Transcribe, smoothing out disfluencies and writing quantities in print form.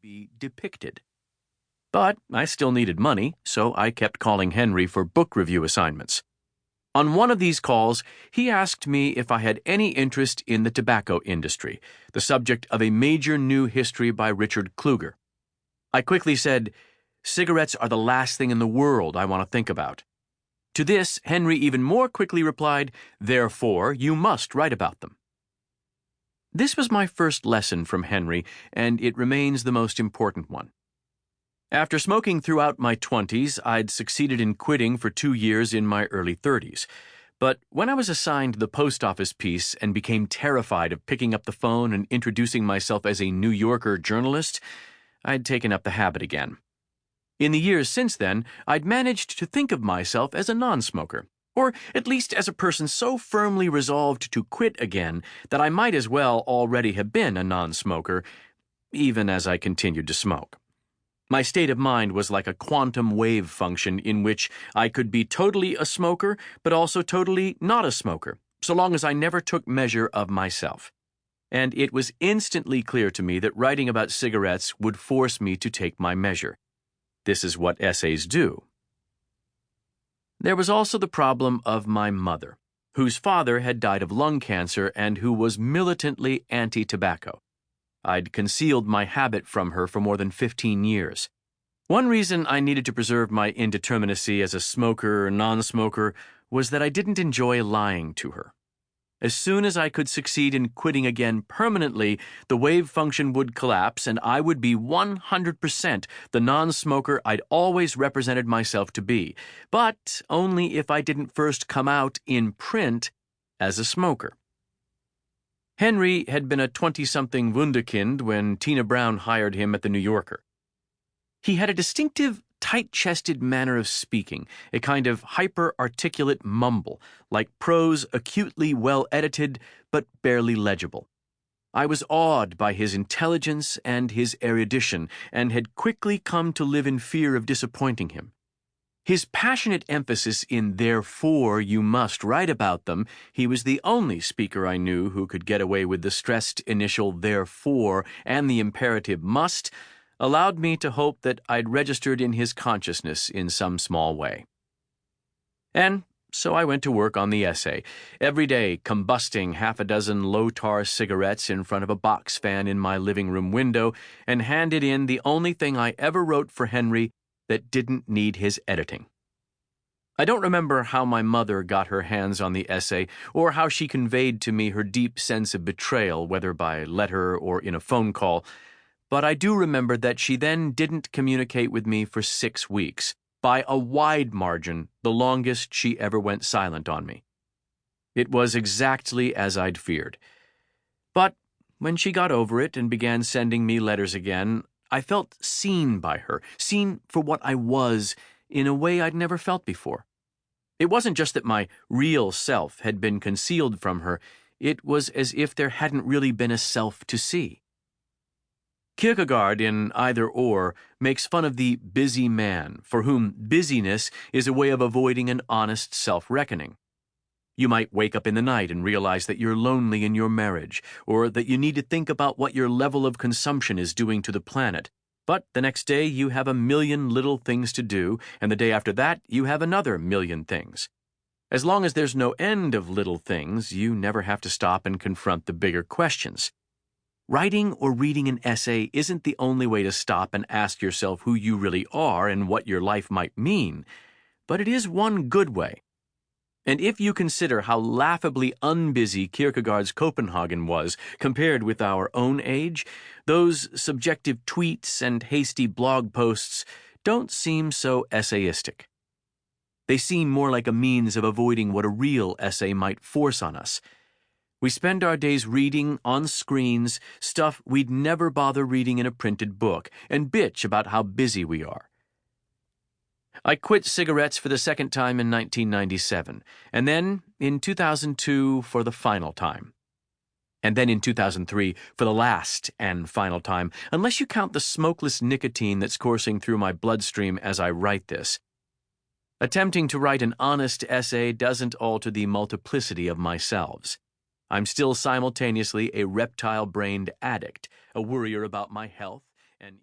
be depicted. But I still needed money, so I kept calling Henry for book review assignments. On one of these calls, he asked me if I had any interest in the tobacco industry, the subject of a major new history by Richard Kluger. I quickly said, "Cigarettes are the last thing in the world I want to think about." To this, Henry even more quickly replied, "Therefore, you must write about them." This was my first lesson from Henry, and it remains the most important one. After smoking throughout my 20s, I'd succeeded in quitting for 2 years in my early 30s. But when I was assigned the post office piece and became terrified of picking up the phone and introducing myself as a New Yorker journalist, I'd taken up the habit again. In the years since then, I'd managed to think of myself as a non-smoker, or at least as a person so firmly resolved to quit again that I might as well already have been a non-smoker, even as I continued to smoke. My state of mind was like a quantum wave function in which I could be totally a smoker, but also totally not a smoker, so long as I never took measure of myself. And it was instantly clear to me that writing about cigarettes would force me to take my measure. This is what essays do. There was also the problem of my mother, whose father had died of lung cancer and who was militantly anti-tobacco. I'd concealed my habit from her for more than 15 years. One reason I needed to preserve my indeterminacy as a smoker or non-smoker was that I didn't enjoy lying to her. As soon as I could succeed in quitting again permanently, the wave function would collapse and I would be 100% the non-smoker I'd always represented myself to be, but only if I didn't first come out in print as a smoker. Henry had been a 20-something wunderkind when Tina Brown hired him at the New Yorker. He had a distinctive, tight-chested manner of speaking, a kind of hyper-articulate mumble, like prose acutely well-edited but barely legible. I was awed by his intelligence and his erudition, and had quickly come to live in fear of disappointing him. His passionate emphasis in "therefore you must write about them," he was the only speaker I knew who could get away with the stressed initial "therefore" and the imperative "must," allowed me to hope that I'd registered in his consciousness in some small way. And so I went to work on the essay, every day combusting 6 low-tar cigarettes in front of a box fan in my living room window, and handed in the only thing I ever wrote for Henry that didn't need his editing. I don't remember how my mother got her hands on the essay, or how she conveyed to me her deep sense of betrayal, whether by letter or in a phone call, but I do remember that she then didn't communicate with me for 6 weeks, by a wide margin the longest she ever went silent on me. It was exactly as I'd feared. But when she got over it and began sending me letters again, I felt seen by her, seen for what I was, in a way I'd never felt before. It wasn't just that my real self had been concealed from her, it was as if there hadn't really been a self to see. Kierkegaard in Either Or makes fun of the busy man, for whom busyness is a way of avoiding an honest self-reckoning. You might wake up in the night and realize that you're lonely in your marriage, or that you need to think about what your level of consumption is doing to the planet. But the next day you have a million little things to do, and the day after that you have another million things. As long as there's no end of little things, you never have to stop and confront the bigger questions. Writing or reading an essay isn't the only way to stop and ask yourself who you really are and what your life might mean, but it is one good way. And if you consider how laughably unbusy Kierkegaard's Copenhagen was compared with our own age, those subjective tweets and hasty blog posts don't seem so essayistic. They seem more like a means of avoiding what a real essay might force on us. We spend our days reading, on screens, stuff we'd never bother reading in a printed book, and bitch about how busy we are. I quit cigarettes for the second time in 1997, and then in 2002 for the final time. And then in 2003 for the last and final time, unless you count the smokeless nicotine that's coursing through my bloodstream as I write this. Attempting to write an honest essay doesn't alter the multiplicity of myselves. I'm still simultaneously a reptile-brained addict, a worrier about my health, and